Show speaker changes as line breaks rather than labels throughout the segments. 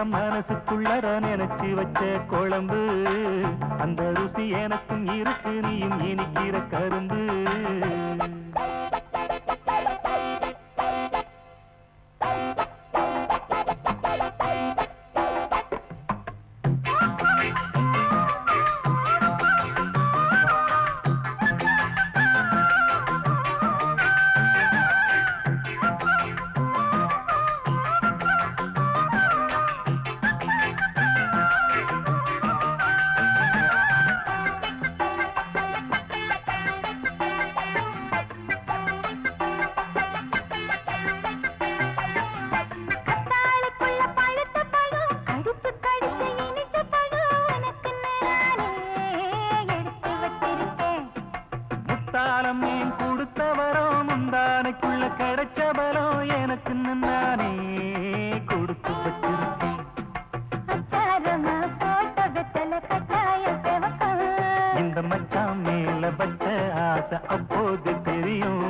எல்லாம் மனசுக்குள்ளர நினைச்சு வச்ச குழம்பு அந்த ருசி எனக்கும் இருக்கு நீயும் இனிக்கிற கரும்பு மீன் கொடுத்தவரோ முந்தானைக்குள்ள கிடைச்ச பலம் எனக்கு நானே கொடுத்து வச்சிருக்கேன் இந்த மச்சான் மேல வச்ச ஆசை அப்போது தெரியும்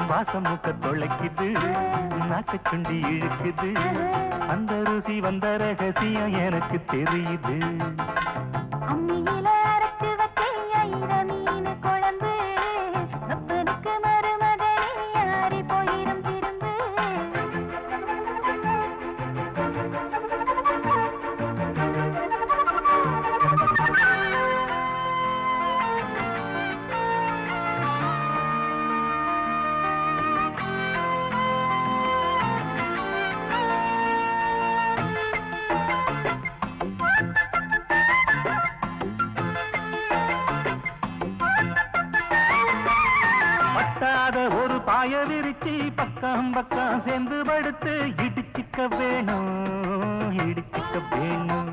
வாசமுக்க தொலைக்குது நாக்கு சுண்டி இழுக்குது அந்த ருசி வந்த ரகசியம் எனக்கு தெரியுது
அம்மியில அரைச்சு வச்ச ஐர மீன் குழம்பு அப்பனுக்கு மருமகனே யாரி போயிரும் திருந்து
ஒரு பாய விரிச்சி பக்கம் பக்கம் சேர்ந்து படுத்து இடிச்சிக்க வேணும் இடிச்சிக்க வேணும்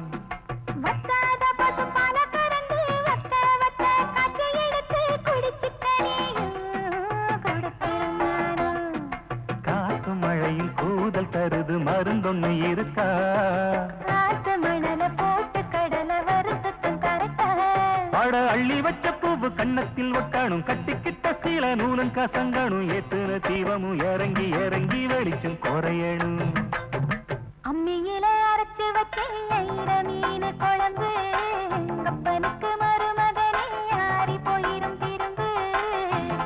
காத்து மழையில் கூதல் தருது மருந்தொன்னு இருக்கா பட அள்ளி வச்ச பூவு கண்ணத்தில் ஒட்டானும் கட்டிக்கிட்ட சீல நூலும் கசங்கணும் ஏத்துன தீபமும் இறங்கி இறங்கி வெளிச்சம் குறையணும்
அம்மியில அரைச்சு வச்ச ஐர மீன் குழம்பு அப்பனுக்கு மருமகனே யாரி போயிரும் திருந்து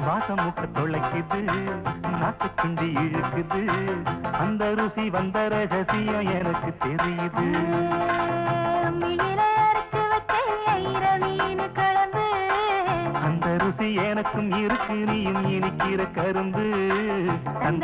வாசமுக்க தொலைக்குது நாக்கு சுண்டி இழுக்குது அந்த ருசி வந்த ரகசியம் எனக்கு தெரியுது
அம்மியில அரைச்சு வச்ச ஐர மீன் குழம்பு
அந்த ருசி எனக்கும் இருக்கு நீயும் இனிக்கிற கரும்பு அந்த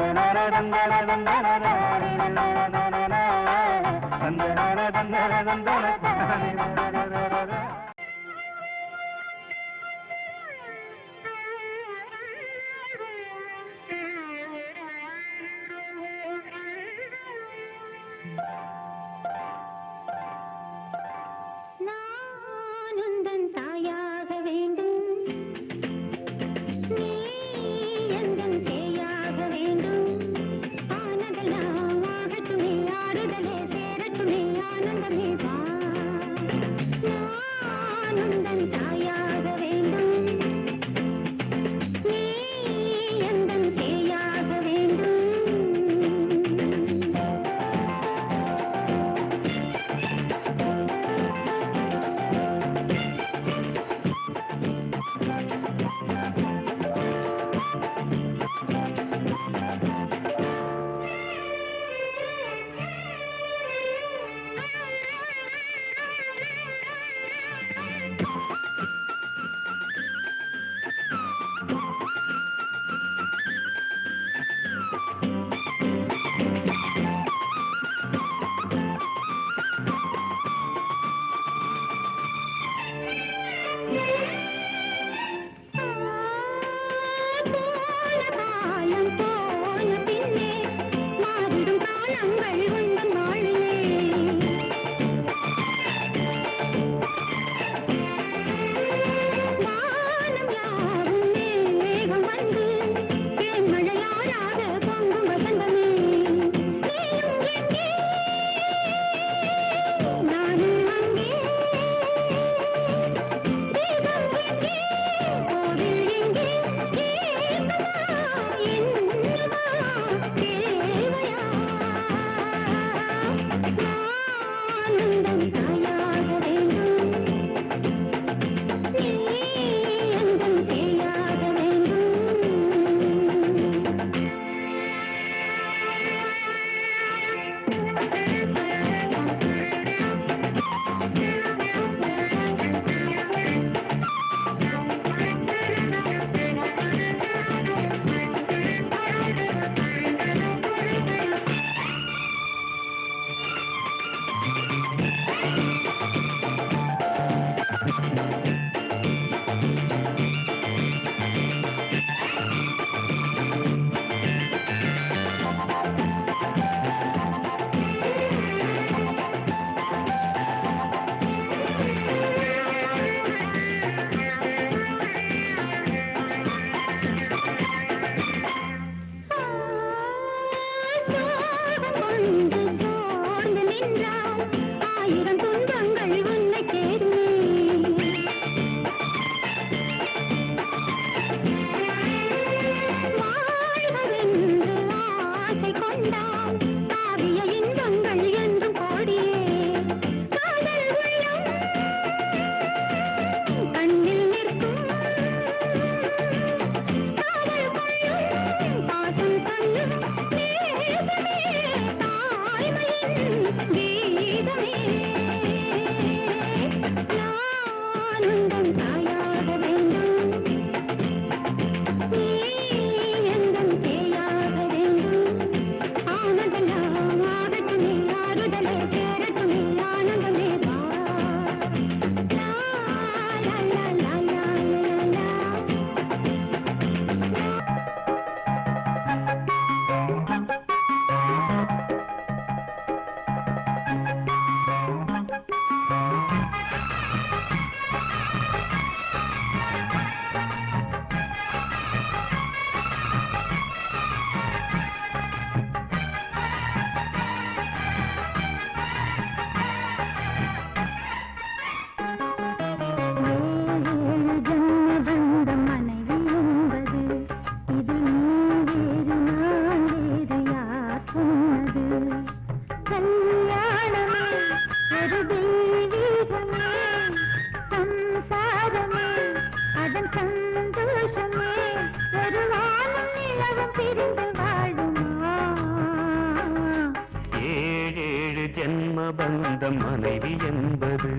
பந்தம் மனைவி என்பது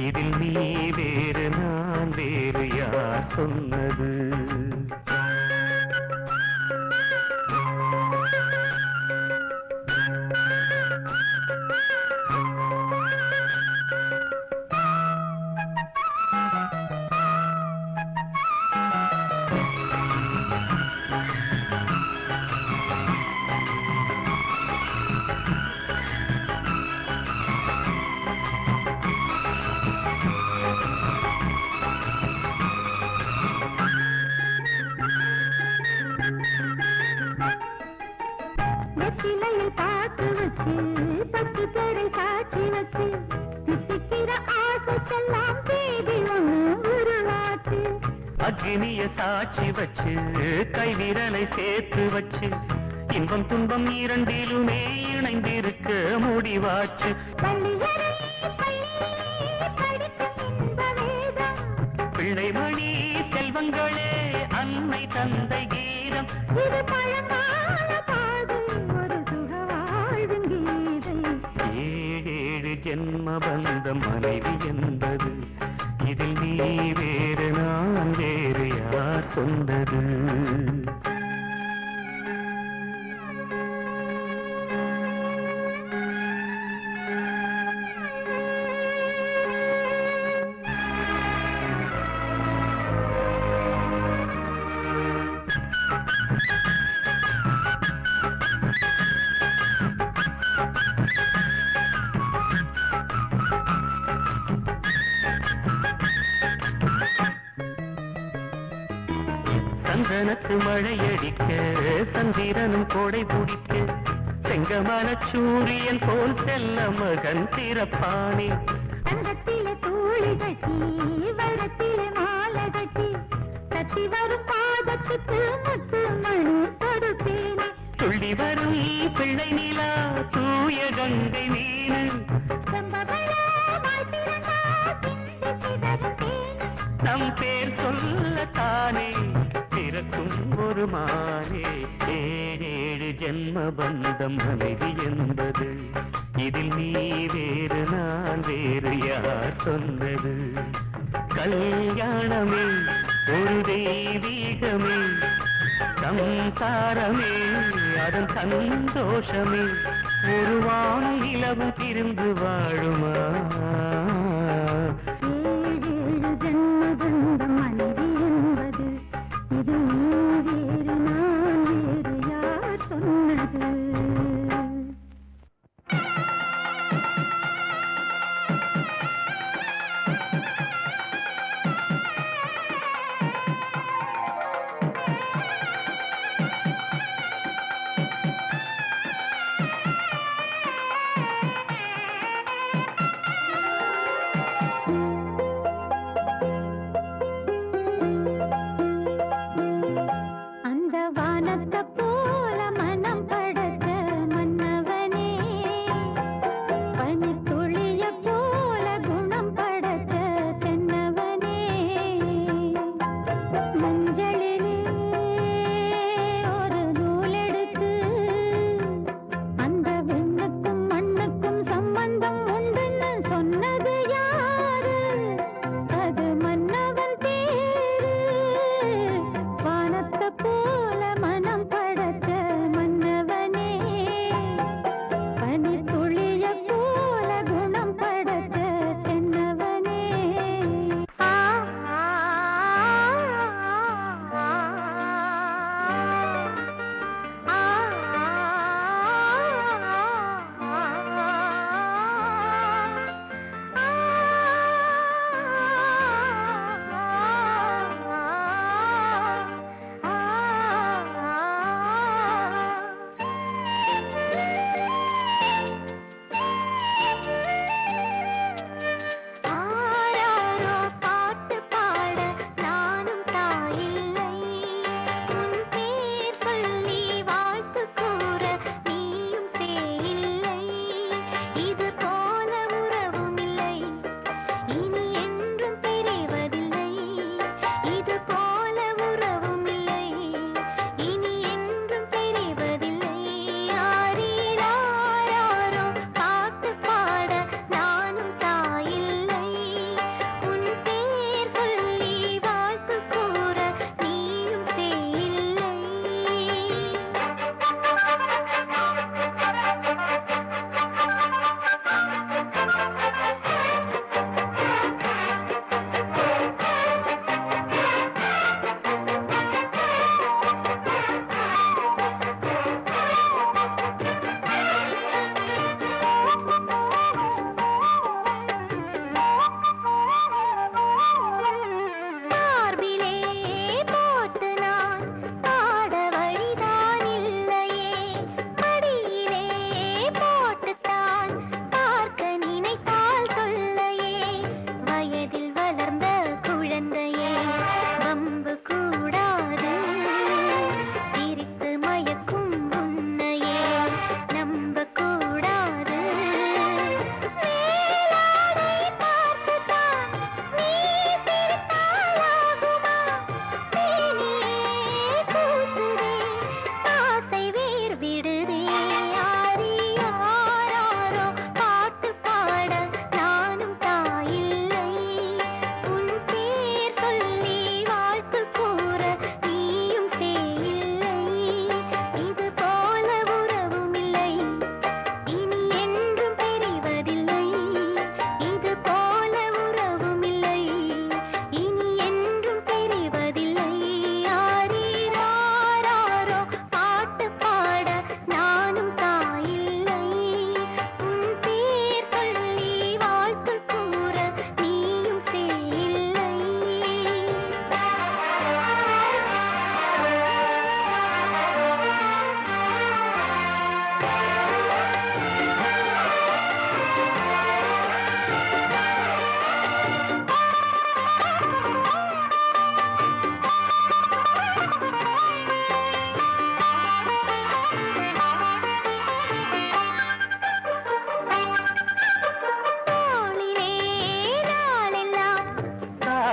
இதில் நீ வேறு நான் வேறு யார் சொன்னது அக்னிய சாட்சி வச்சு கைவிரலை சேர்த்து வச்சு இன்பம் துன்பம் இரண்டிலுமே இணைந்திருக்க முடிவாச்சு பிள்ளைமணி செல்வங்களே அன்னை தந்தை கீதம் ஏழு ஜென்ம பந்தம் மனைவி என்பது இதில் நீ வேறு நான் வேறு யார் சொன்னது சந்தனத்து மழையடிக்க சந்திரனும் கோடை பிடிக்க செங்கமல சூரியன் போல் செல்ல மகன் திறப்பானே
தங்கத்திலே தூளி கட்டி வரத்திலே மாலை கட்டி கட்டி வரும் பாதத்துக்கு முத்து மணி கொடுப்பேனே
துள்ளி வரும் பிள்ளை நிலா தூய கங்கை மீனு நம் பேர் சொல்லத்தானே பிறக்கும் ஒரு மானே ஏழு ஜென்ம பந்தம் மனைவி என்பது இதில் நீ வேறு நான் வேறு யார் சொன்னது கல்யாணமே ஒரு தெய்வீகமே சம்சாரமே அதன் சந்தோஷமே ஒரு வான இலவும் திருந்து வாழுமா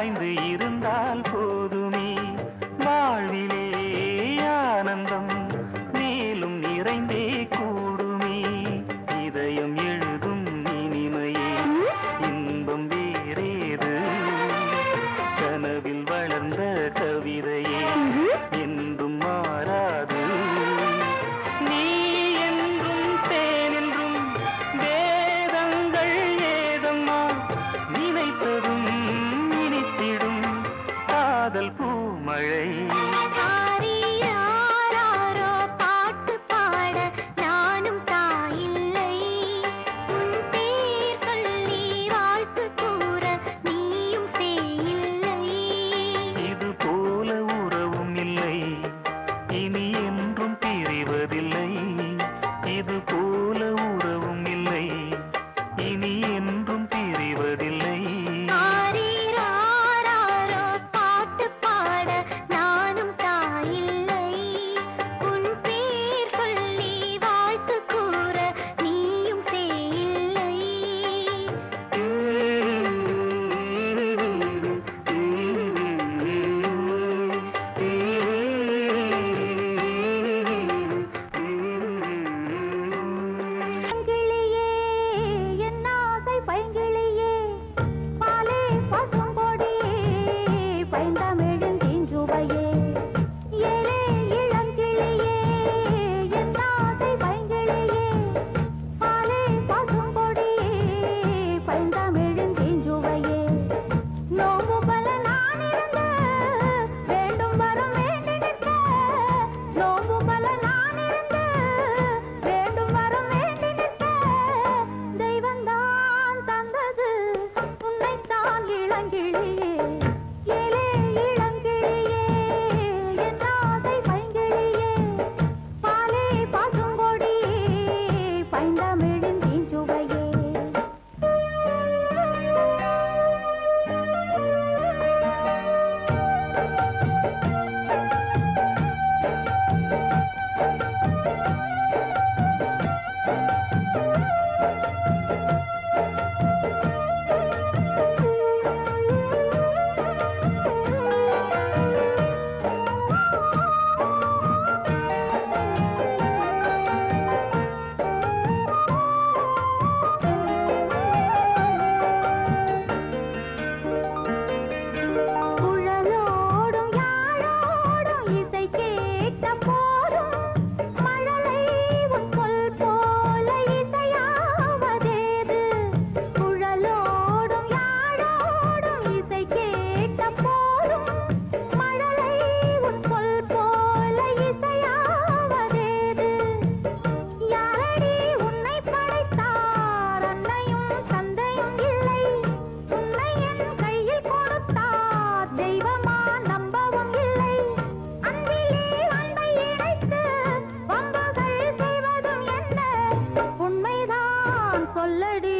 சாய்ந்து இருந்தால் போதுமே வாழ்விலே ஆனந்தம் மேலும் நிறைந்தே கூடுமே இதயம் எழுதும் இனிமையே இன்பம் வேறேது கனவில் வளர்ந்த கவிதையே என்றும் மாறாது நீ என்றும் தேன் என்றும் வேதங்கள் ஏதம்மா நினைத்ததும் இனித்திடும் காதல் பூமழை
ஆரியாரோ பாட்டு பாட நானும் தாயில்லை உன் பேர் சொல்லி வாழ்த்து கூற நீயும் சேயில்லை
இது போல உறவும் இல்லை இனி என்றும் பிரிவதில்லை இது போல உறவும் இல்லை இனி என்றும் பிரிவதில்லை
ஆரியாரோ பாட்டு பாட நானும் தாயில்லை உன் பேர் சொல்லி வாழ்த்து கூற நீயும் சேயில்லை பைங்கிளியே என் ஆசை பைங்கிளியே பாலே பசும்பொடியே பைந்தமிழின் தீஞ்சுவையே ஏலே இளங்கிளியே என் ஆசை பைங்கிளியே பாலே பசும்பொடியே பைந்தமிழின் தீஞ்சுவையே நோம்பு பல நான் இருந்த வேண்டும் வரம் வேண்டி நிற்க நோம்பு பல நான் இருந்த வேண்டும் வரம் வேண்டி நிற்க தெய்வந்தான் தந்தது உன்னைத்தான் இளங்கிளியே ஏலே இளங்கிளியே என் ஆசை பைங்கிளியே பாலே பசும்பொடியே பைந்தமிழின் தீஞ்சுவையே குழலோடும் யாழோடும் இசை கேட்ட போதும் மழலை உன் சொல் போல இசையாவதேது குழலோடும் யாழோடும் இசை கேட்ட போதும் மழலை உன் சொல் போல இசையாவதேது யாரடி உன்னை படைத்தார் அன்னையும் தந்தையும் இல்லை உன்னை என் கையில் கொடுத்தார் தெய்வமா நம்பவும் இல்லை அன்பிலே அன்பை இணைத்து வம்புகள் செய்வதும் என்ன உண்மைதான் சொல்லடி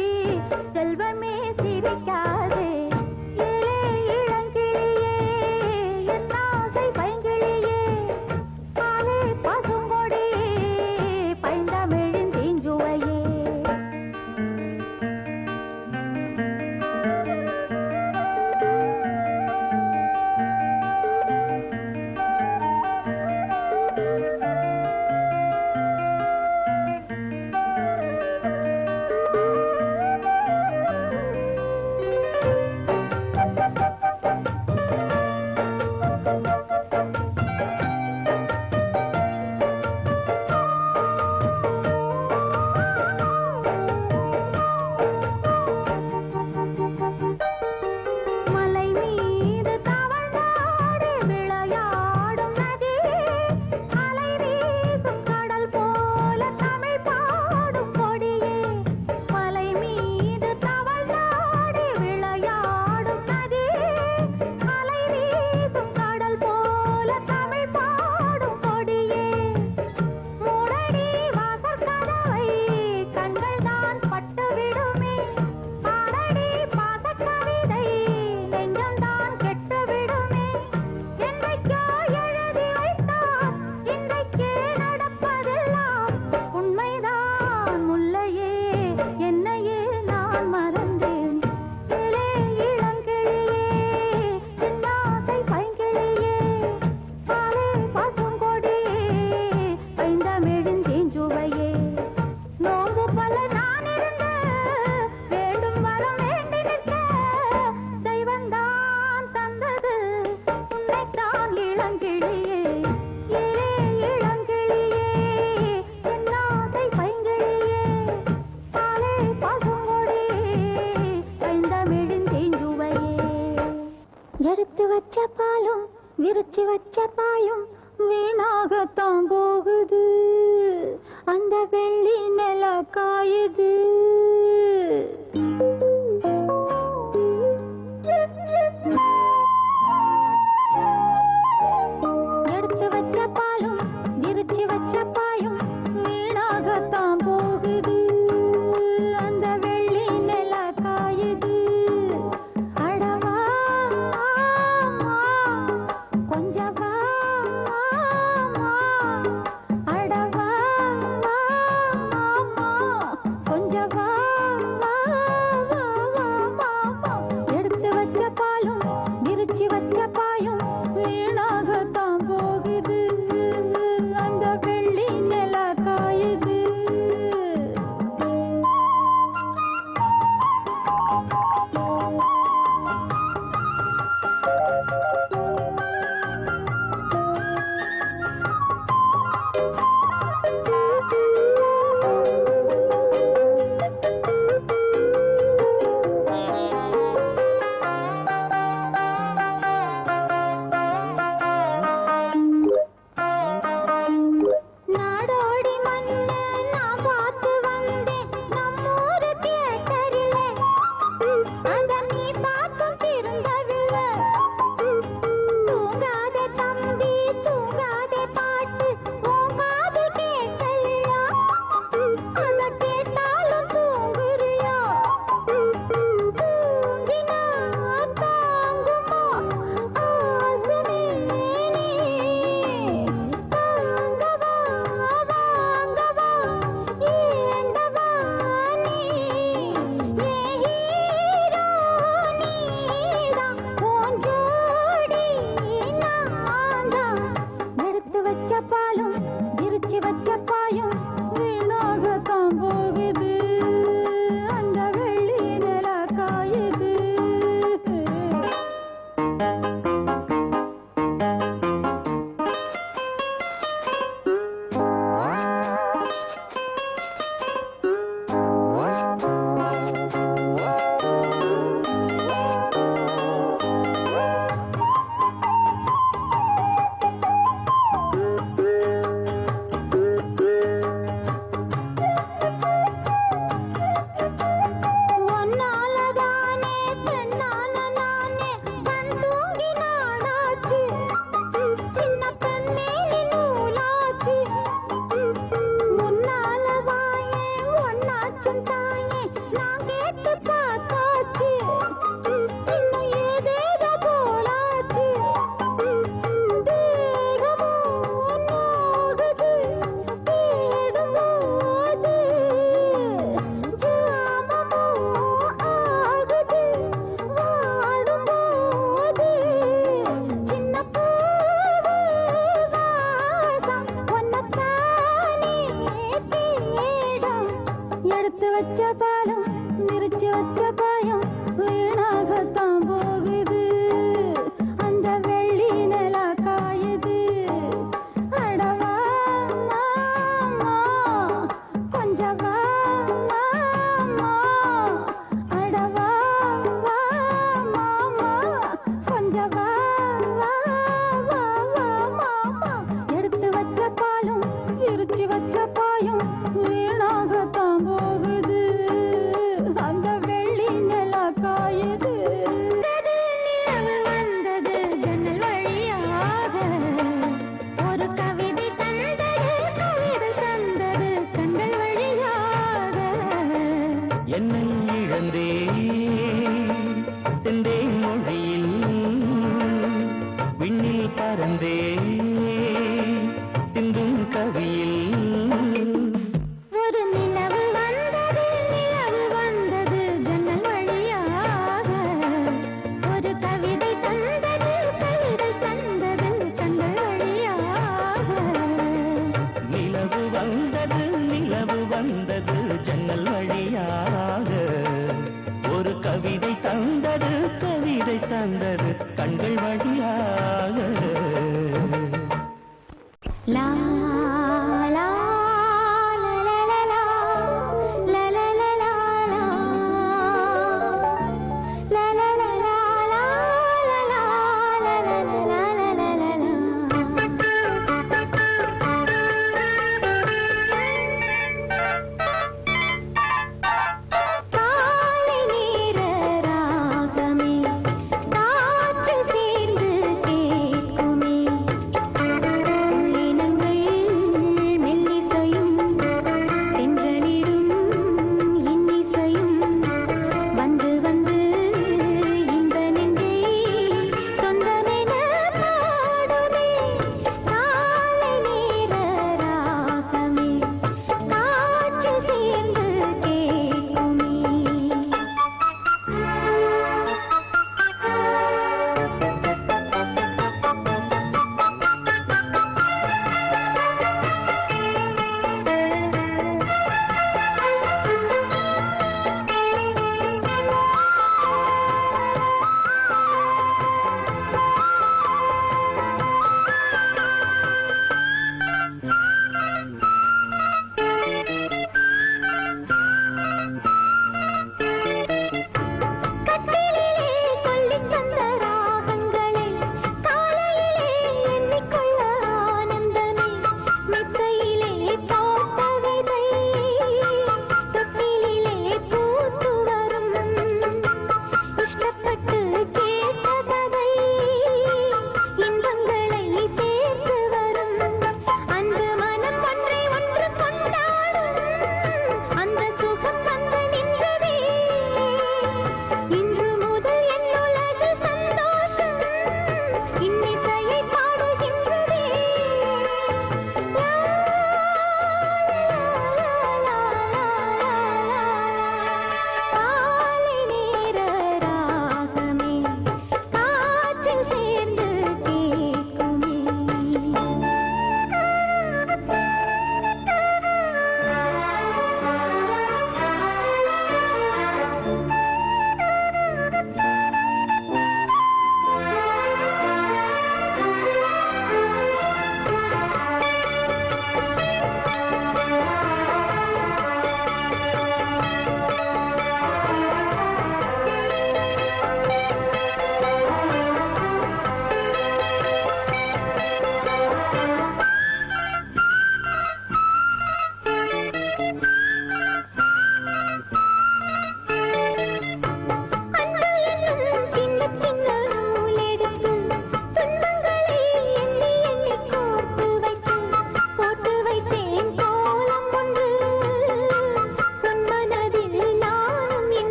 செல்வமே சிரிக்காதே ஏலே இளங்கிளியே எடுத்து வச்ச பாலும் விரிச்சு வச்ச பாயும் வீணாகத்தான் போகுது அந்த வெள்ளி நில காயுது எடுத்து வச்ச பாலும் விரிச்சு வச்ச பாயும் வீணாகத்தான் போகுது அந்த வெள்ளி நில காயுது அடவா கொஞ்சம் வா அடவா கொஞ்சம் வா எடுத்து வச்ச பாலும் விரிச்சு வச்ச பாயும் வீணாகத்தான் போகுது அந்த வெள்ளி நில காயுது நாடோடி மண்ணு நான் பார்த்து வந்தேன் நம்மூரு தியேட்டரிலே அத நீ பார்த்தும் திருந்தவில்லை தூங்காதே தம்பி தூங்காதே பாட்டு உன் காது கேட்கலையா அத கேட்டாலும் தூங்குறியா தூங்கினா தாங்குமா ஆசமே நீ தாங்கவா வாங்கவா ஏண்டவா நீ ஏ ஹீரோ நீதான் உன் ஜோடி நான்தான் எடுத்து வச்ச பாலும் விரிச்சு வச்ச பாயும் வீணாகத்தான் போகுது அந்த வெள்ளி நில காயுது ஒன்னாலதானே பெண்ணான நானே கண் தூங்கி நாடாச்சு சின்ன பெண்ணே நீ நூலாச்சு முன்னால வாயே ஒன்னாச்சும் தாயே நான் கேட்டு பார்த்தாச்சு இன்னும் ஏதேதோ போலாச்சு தேகமோ நோகுது தேடும்போது ஜாமமோ ஆகுது வாடும்போது சின்ன பூவு வாசம் ஒன்னத்தானே தேடும் எடுத்து வச்ச பாலும் விரிச்சு வச்ச பாயும் வீணாகத்தான் போகுது அந்த வெள்ளி நில காயுது அடவா கொஞ்சம் வா அடவா கொஞ்சம் வா எடுத்து வச்ச பாலும் விரிச்சு வச்ச பாயும் வீணாகத்தான் போகுது அந்த வெள்ளி நில காயுது நிலவு வந்தது ஜன்னல் வழியாக ஒரு கவிதை தந்தது கண்கள் வழியாக
என்னை இழந்தே செந்தே மொழியில் விண்ணில் பறந்தே சிந்தும் கவியில்
ஒரு நிலவு வந்தது ஜன்னல் வழியாக ஒரு கவிதை தந்தது கண்கள் வழியாக
நிலவு வந்தது ஜன்னல் வழியாக ஒரு கவிதை தந்தது கண்கள் வழியாக
லா லா லா லா லா லா லா லா லா லா லா லா லா லா லா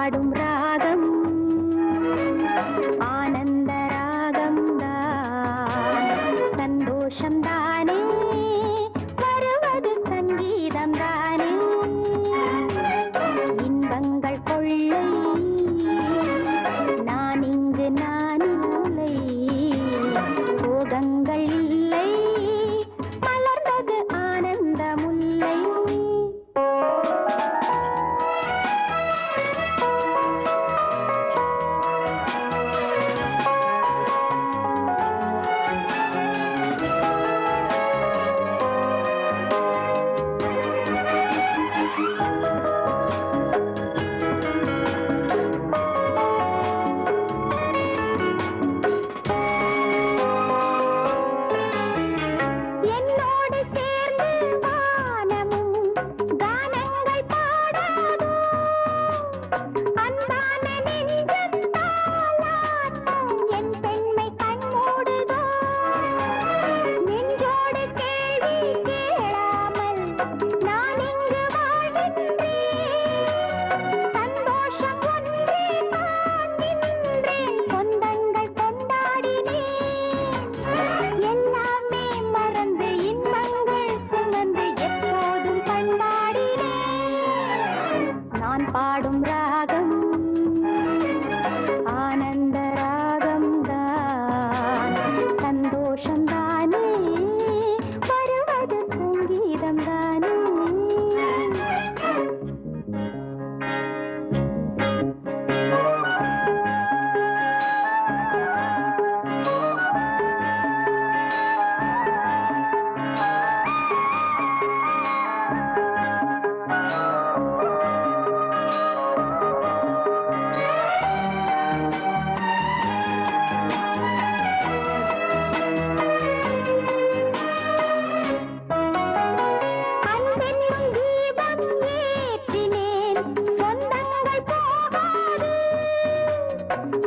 பாடும் ராகம் ஆனந்த ராகம் தான் சந்தோஷம் தானே வருவது சங்கீதம் தானே இன்பங்கள் கொள்ளை நான் இங்கு நான் இல்லை சோகங்கள் இல்லை மலர்ந்தது ஆனந்த முல்லை என்னோடு சேர்ந்து வானமும் கானங்கள் பாடாதோ அன்பான நெஞ்சம் தாலாட்டும் என் பெண்மை கண்மூடுதோ நெஞ்சோடு கேள்வி கேளாமல் நான் இங்கு வாழ்கின்றேன் சந்தோஷம் ஒன்றே காண்கின்றேன் சொந்தங்கள் கொண்டாடினேன் எல்லாமே மறந்து இன்பங்கள் சுமந்து எப்போதும் பண்பாடினேன் நான் பாடும் ராகம் ஆனந்த ராகம் தான் சந்தோஷம் தானே வருவது சங்கீதம் தானே அன்பென்னும் தீபம் ஏற்றினேன் சொந்தங்கள் போகாது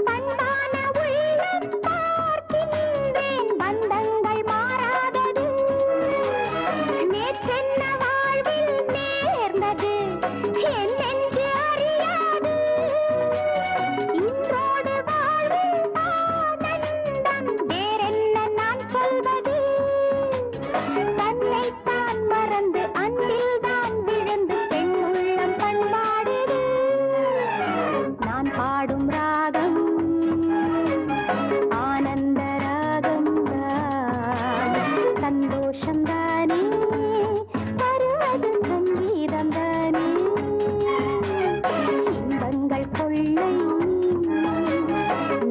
பண்பான உள்ளம் பார்க்கின்றேன் பந்தங்கள் மாறாதது நேற்றென்ன வாழ்வில் நேர்ந்தது என் நெஞ்சு அறியாது இன்றோடு வாழ்வில் ஆனந்தம் வேறென்ன நான் சொல்வது தன்னைத்தான் மறந்து அன்பில் தான் விழுந்து பெண் உள்ளம் பண்பாடுது நான் பாடும் ராகம் ஆனந்த ராகம் தான் சந்தோஷம் தானே வருவது சங்கீதம் தானே இன்பங்கள் கொள்ளை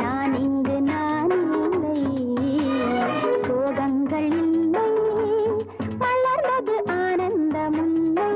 நான் இங்கு நான் இல்லை சோகங்கள் இல்லை மலர்ந்தது ஆனந்த முல்லை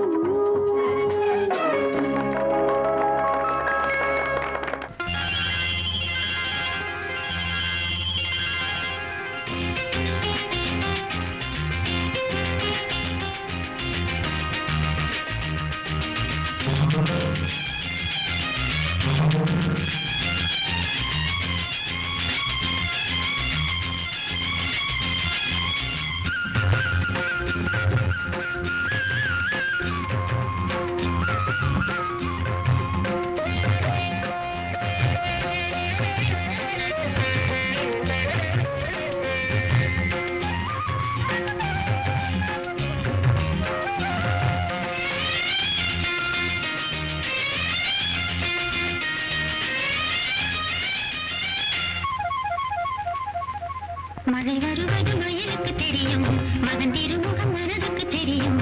மழை வருவது மயிலுக்கு தெரியும் மகன் திருமுகம் மனதுக்கு தெரியும்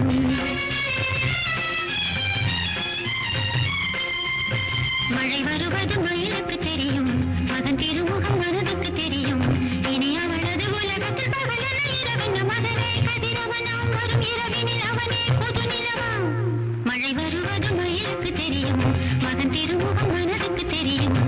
மழை வருவது மயிலுக்கு தெரியும் மகன் திருமுகம் மனதுக்கு தெரியும் இனி அவளது உலகத்தில் பகலன இரவென்ன மகனே கதிரவனாம் வரும் இரவினில் அவனே புது நிலவாம் மழை வருவது மயிலுக்கு தெரியும் மகன் திருமுகம் மனதுக்கு தெரியும்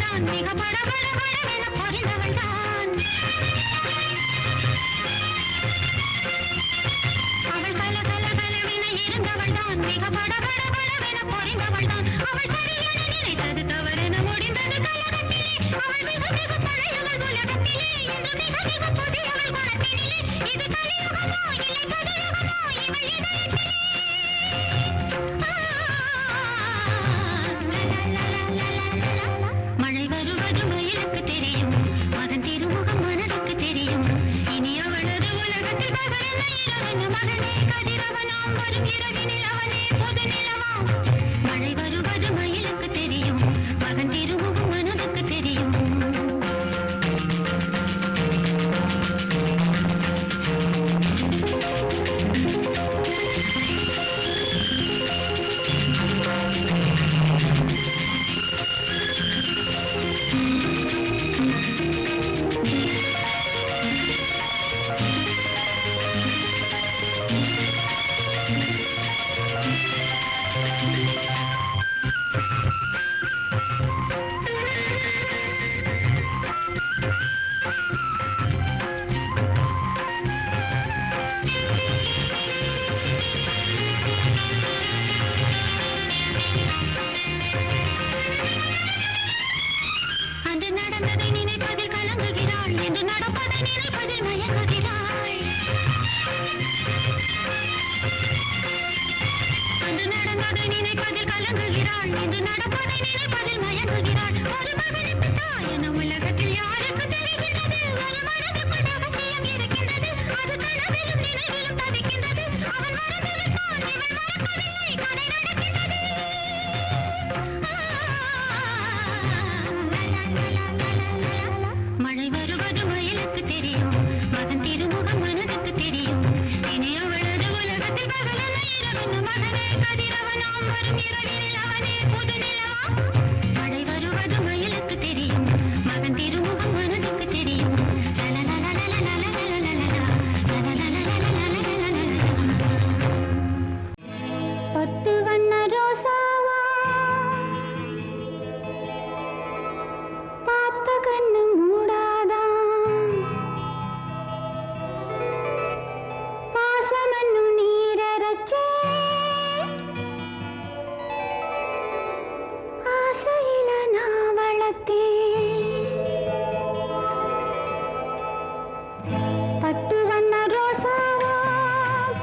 தான் மிக பட பட படவென பொறிந்தவள் தான் அவள் கல கல கலவென இருந்தவள் தான் மிக பட பட படவென பொறிந்தவள் தான் அவள் சரியான நினைத்தது தவறென முடிந்தது கலகத்திலே அவள் மிக மிக பழையவள் உலகத்திலே இன்று மிக மிக புதியவள் குணத்தினிலே இது கலியுகமோ இல்லை கலியுகமோ இவள் இதயத்திலே மழை வருவது மயிலுக்கு தெரியும் அதன் திருமுகம் மனதுக்கு தெரியும் இனி அவளது உலகத்தில் பகலென்ன இரவென்ன மகனே கதிரவனாம் வரும் இரவினில் அவனே புது நிலவாம் மழை வருவது மயிலுக்கு தெரியும் அதன் திருமுகம் மனதுக்கு தெரியும் அன்று நடந்ததை நினைப்பதில் கலங்குகிறாள் என்று நடப்பதை நினைப்பதில் மயங்குகிறாள் அன்று நடந்ததை நினைப்பதில் கலங்குகிறாள் என்று நடப்பதை நினைப்பதில் மயங்குகிறாள் ஒரு மகனுக்கு தாய் என உலகத்தில் யாருக்கு தெரிகின்றது ஒரு மனதுக்குள் ரகசியம் இருக்கின்றது அது கனவிலும் நினைவிலும் தவிக்கின்றது அவன் மறந்துவிட்டான் இவள் மறக்கவில்லை கதை நடக்கின்றது மழை வருவது மயிலுக்கு தெரியும் மகன் திருமுகம் மனதுக்கு தெரியும் இனி அவளது உலகத்தில் பகலென்ன இரவென்ன மகனே கதிரவனாம் வரும் இரவினில் அவனே புது நிலவாம் மழை வருவது மயிலுக்கு தெரியும் மகன் திருமுகம் மனதுக்கு தெரியும் பட்டு வண்ண ரோசாவா பார்த்த கண்ணு மூடாதான் பாசமன்னு நீரச்சே ஆசையில நான் வளர்த்தேன் பட்டு வண்ண ரோசாவா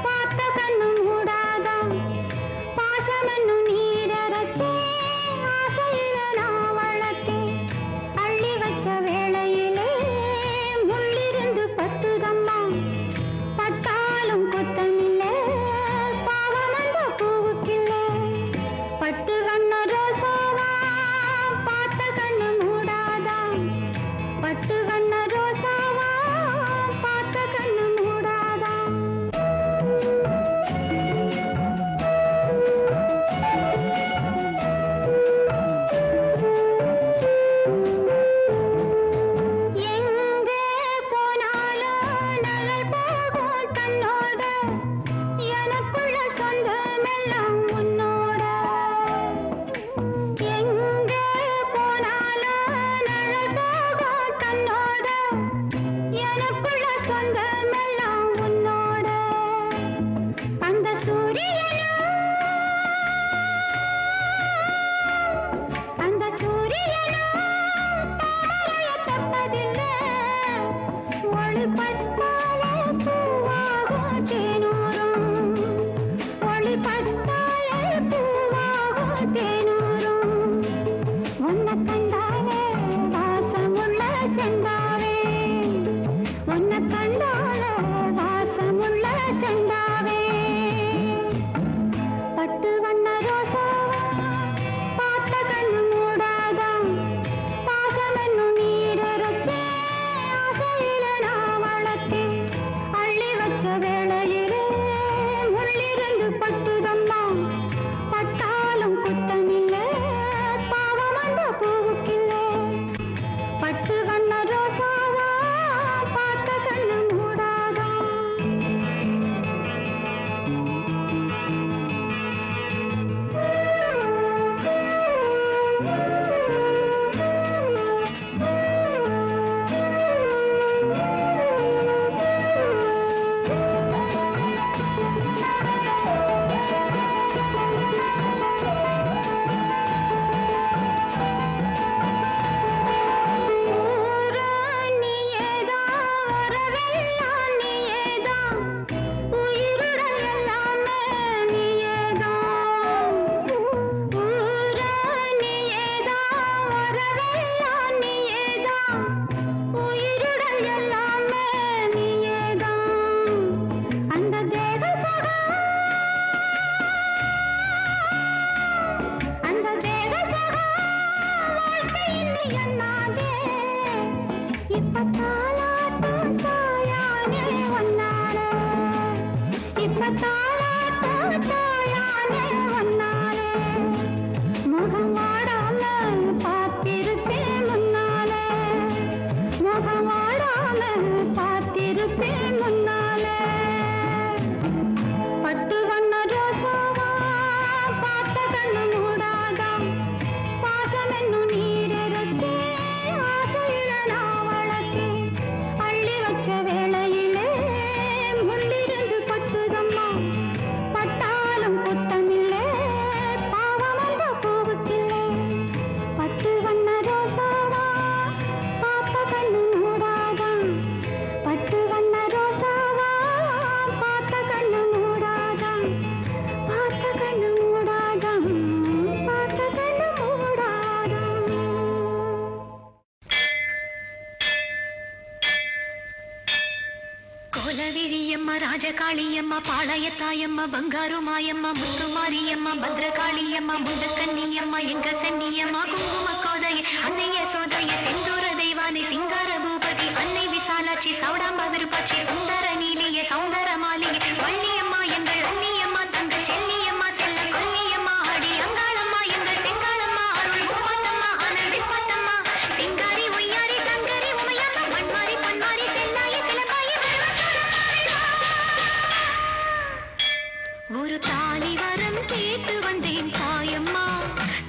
பார்த்த கண்ணு மூடாதான் பாசமன்னு நீரச்சே ஆசையில நான் வளர்த்தேன் அள்ளி வச்ச வேளையிலே முள்ளிருந்து பட்டுதம்மா பட்டாலும் கொத்தமில்ல பாவம் அந்த பூவுக்கில்ல பட்டு வண்ண ரோசாவா பார்த்த கண்ணு மூடாதான் பட்டு வண்ண ரோசாவா பார்த்த கண்ணு மூடாதான் எங்கே போனாலும் நகல் போகும் தன்னோட எனக்குள்ள சொந்தமெல்லாம் உன்னோட முகம் வாடாம பார்த்திருப்பேன் முன்னாலே முகம் வாடாம பார்த்திருப்பேன் முன்னாலே பட்டு வண்ண ரோசாவா பார்த்த கண்ணு மூடாதா பாசம் என்னும் நீரிறச்சே ஆசையில நான் வளர்த்தேன் அள்ளி வச்ச வேளையிலே முள்ளிருந்து பட்டுதம்மா பட்டாலும் குத்தமில்லை பாவம் அந்த பூவுக்கில்லை பட்டு வண்ண ரோசாவா பார்த்த கண்ணு மூடாதா பட்டு வண்ண ரோசாவா பார்த்த கண்ணு மூடாதா பார்த்த கண்ணு மூடாதா பார்த்த கண்ணு மூடாதா கோலவிரியம்மா ராஜகாளியம்மா பாளையத்தாயம்மா பங்காரு மாயம்மா முத்துமாரியம்மா பத்ரகாளியம்மா முண்டக்கன்னியம்மா எங்க சன்னியம்மா குங்கும கோதைய அன்னைய சோதைய செந்தூர தெய்வானை சிங்கார பூபதி அன்னை விசாலாட்சி சௌடாம்பா விருப்பாட்சி சுந்தர நீலிய சௌந்தர மாளிகை வள்ளியம்மா எங்கள் அன்னியம்மா தங்க செல்லியம்மா செல்ல கொல்லியம்மா அடி அங்காளம்மா எங்கள் செங்காளம்மா அருள் பூமாத்தம்மா அனல் விஸ்மாத்தம்மா சிங்காரி ஒய்யாரி சங்கரி உமையம்மா மண்மாரி பொன்மாரி செல்லாயி சிலம்பாயி ஒரு தாலி வரம் கேட்டு வந்தேன் தாயம்மா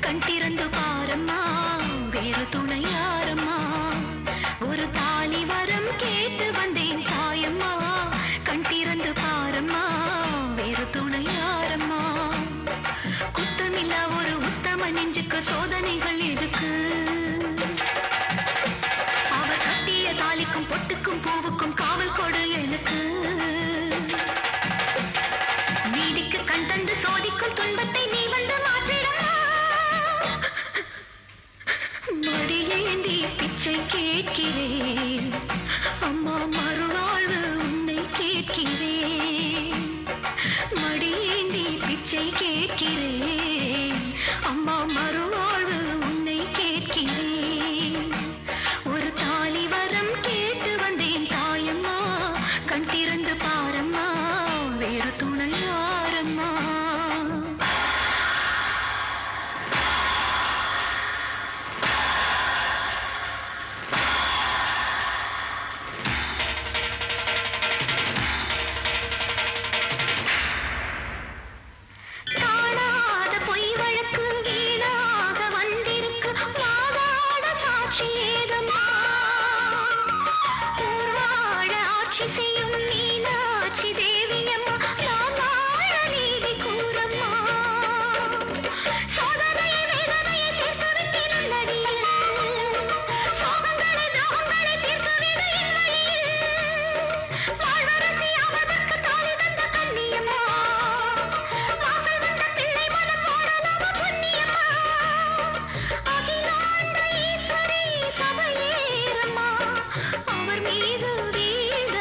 கண் திறந்து பாரம்மா வேறு துணை யாரம்மா ஒரு தாலி வரம் கேட்டு வந்தேன் தாயம்மா கண் திறந்து பாரம்மா வேறு துணை யாரம்மா குத்தமில்லா ஒரு உத்தம நெஞ்சுக்கு சோதனைகள் எதுக்கு அவர் கட்டிய தாலிக்கும் பொட்டுக்கும் பூவுக்கும் காவல் கொடு எனக்கு நீதிக்கு கண் தந்து சோதிக்கும் துன்பத்தை நீ வந்து மாற்றிடமா மடியேந்தி பிச்சை கேட்கிறேன் அம்மா மறுவாழ்வு உன்னை கேட்கிறேன் மடியேந்தி பிச்சை கேட்கிறேன் அம்மா மறுவாழ்வு உன்னை கேட்கிறேன் ஒரு தாலி வரம் கேட்டு வந்தேன் தாயம்மா கண் திறந்து பாரம்மா வேறு துணை யாரம்மா காணாத பொய் வழக்கு வீணாக வந்திருக்கு வாதாட சாட்சி ஏதம்மா ஊர்வாழ ஆட்சி செய்யும் மீனாட்சி தேவியம்மா நான் வாழ நீதி கூறம்மா சோதனையை வேதனையை சேர்த்து விட்டேன் நல்லடியில் சோகங்களை தாகங்களை தீர்த்து விடு என் வழியில் வாழ்வரசி அவதற்கு தாலி தந்த கன்னியம்மா வாசல் வந்த பிள்ளை மனம் போடலாமா பொன்னியம்மா அகிலாண்ட ஈஸ்வரி சபையேறம்மா அவர் மீது வீழ்ந்த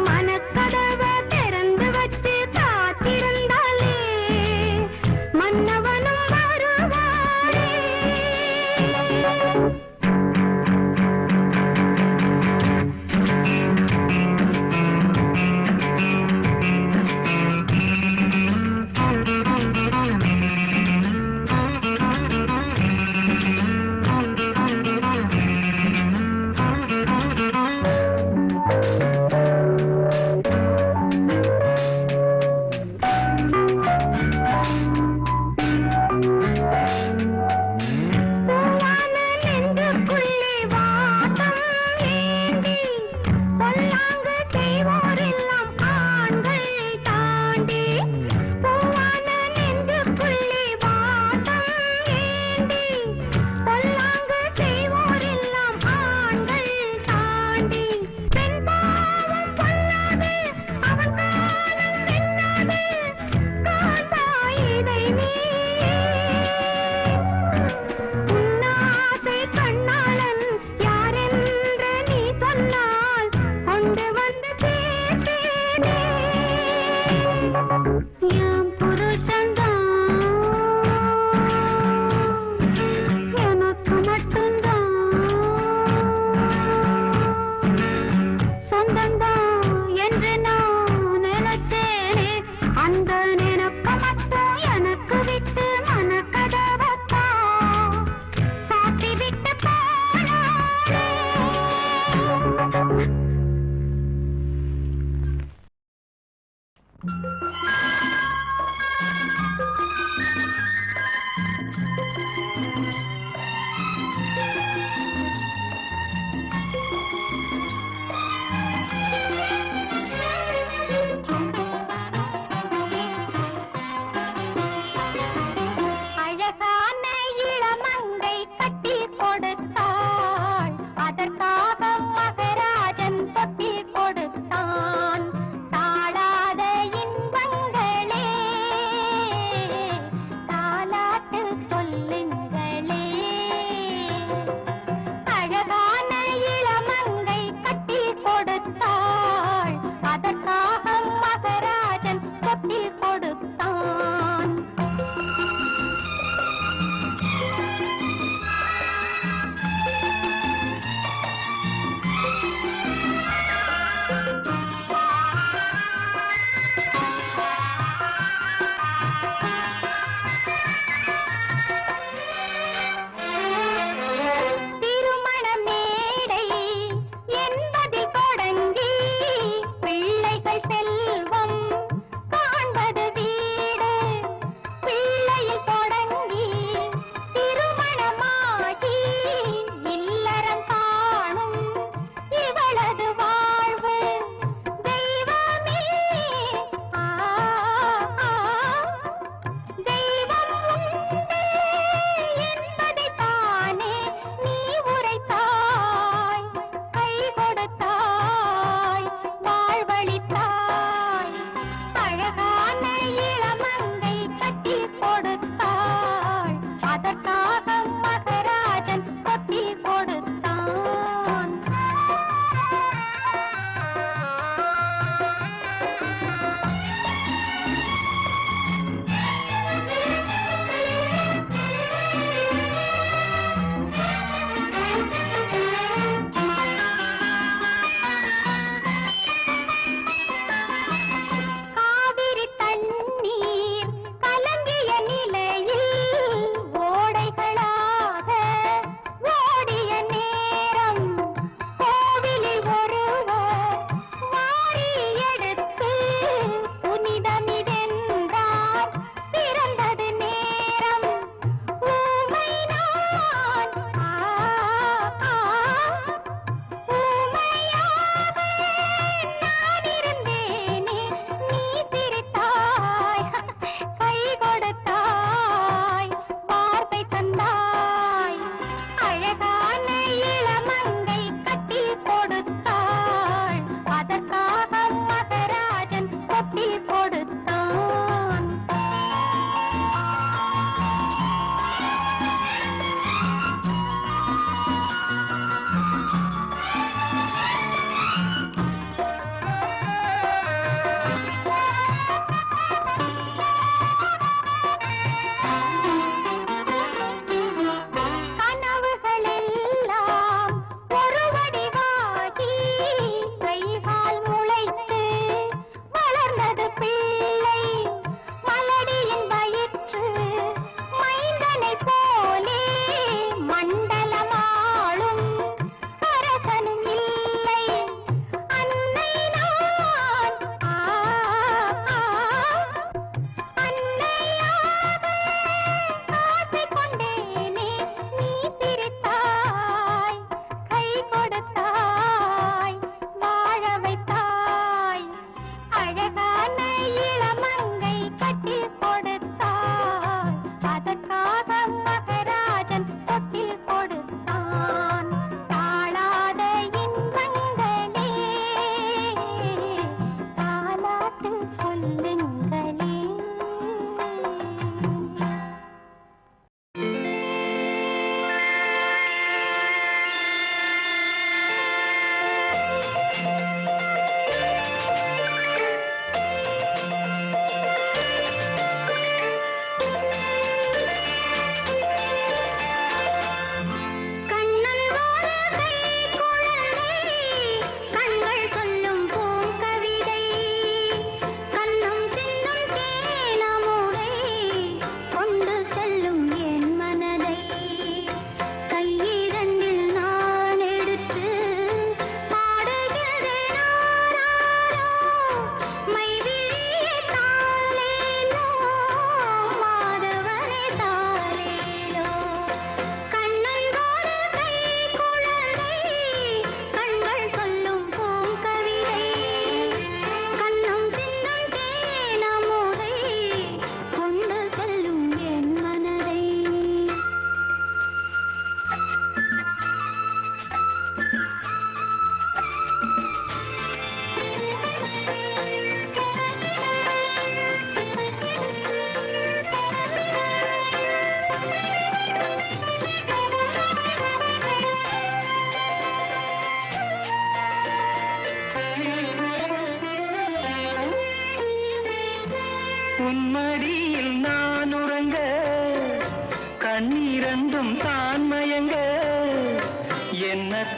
மனக்கதவை திறந்து வச்சு காத்திருந்தாலே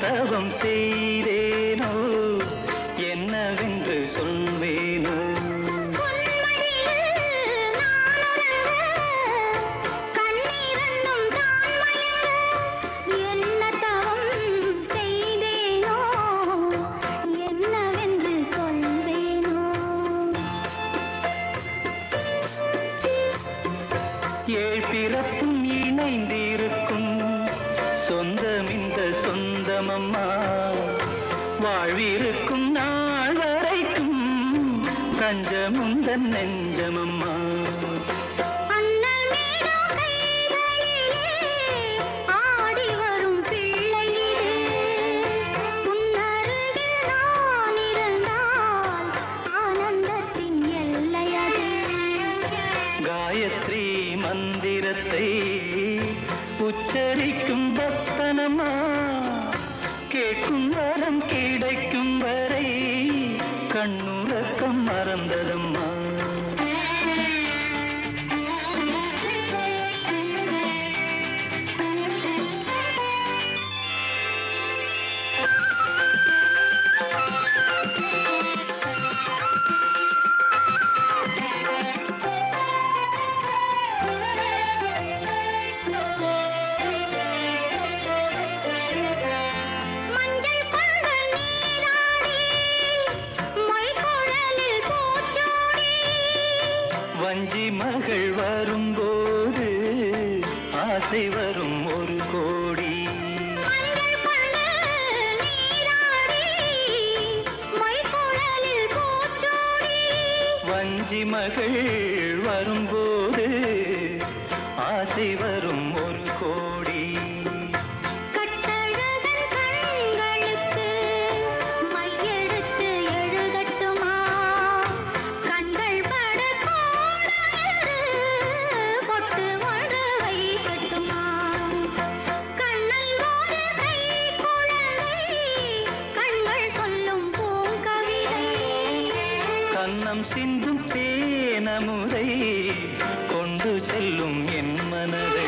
தவம் செய்தேனோ என்னவென்று சொல்வேனோ ஏழ் பிறப்பும் இணைந்திருக்கும் சொந்தம் இந்த சொந்தமம்மா வாழ்விருக்கும் நாள் வரைக்கும் தஞ்சமுந்தன் நெஞ்சமம்மா காயத்ரி மந்திரத்தை உச்சரிக்கும் பக்தனம்மா கேட்கும் வரம் கிடைக்கும் வரை கண்ணுறக்கம் மறந்ததம்மா வஞ்சி மகள் வரும்போது ஆசை வரும் ஒரு கோடி வஞ்சி மகள் வரும்போது ஆசை வரும் ஒரு கோடி கன்னம் சிந்தும் தேனமுதை கொண்டு செல்லும் என் மனதை